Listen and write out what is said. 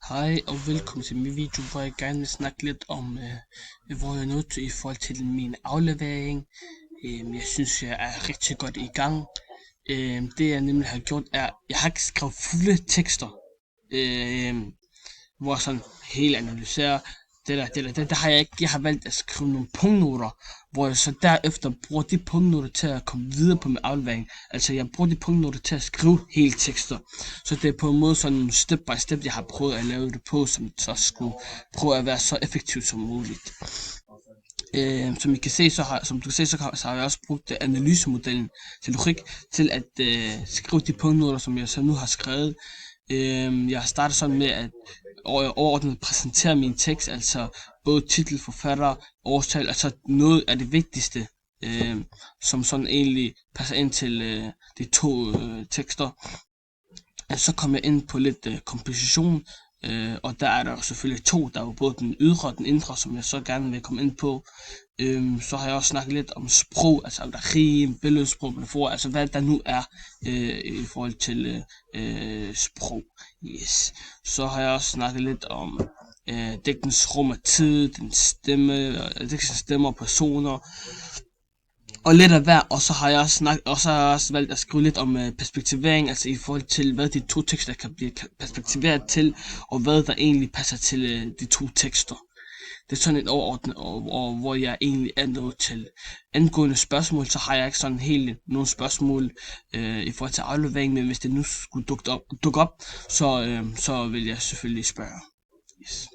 Hej og velkommen til min video, hvor jeg gerne vil snakke lidt om, hvor jeg er nået til i forhold til min aflevering. Jeg synes, jeg er rigtig godt i gang. Det jeg nemlig har gjort er, jeg har ikke skrevet fulde tekster, hvor sådan helt analyserer det har jeg ikke. Jeg har valgt at skrive nogle punktnoter, hvor jeg så derefter bruger de punktnoter til at komme videre på min aflevering. Altså jeg bruger de punktnoter til at skrive hele tekster. Så det er på en måde sådan step by step, jeg har prøvet at lave det på, som så skulle prøve at være så effektivt som muligt. Som I kan se, så har jeg også brugt analysemodellen til logik til at skrive de punktnoter, som jeg så nu har skrevet. Jeg har startet sådan med at overordnet præsentere min tekst, altså både titel, forfatter, årstal, altså noget af det vigtigste, som sådan egentlig passer ind til de to tekster. Så kom jeg ind på lidt komposition, og der er der selvfølgelig to. Der er jo både den ydre og den indre, som jeg så gerne vil komme ind på. Så har jeg også snakket lidt om sprog, altså om der er rim, billedsprog, metafor, altså hvad der nu er i forhold til sprog. Yes. Så har jeg også snakket lidt om digtens rum og tid, digtens stemme og personer, og lidt af hver. Og så har jeg også valgt at skrive lidt om perspektivering, altså i forhold til hvad de to tekster kan blive perspektiveret til, og hvad der egentlig passer til de to tekster. Det er sådan et overordnet, og hvor jeg egentlig er nået til angående spørgsmål, så har jeg ikke sådan helt nogle spørgsmål i forhold til aflevering, men hvis det nu skulle dukke op, så vil jeg selvfølgelig spørge. Yes.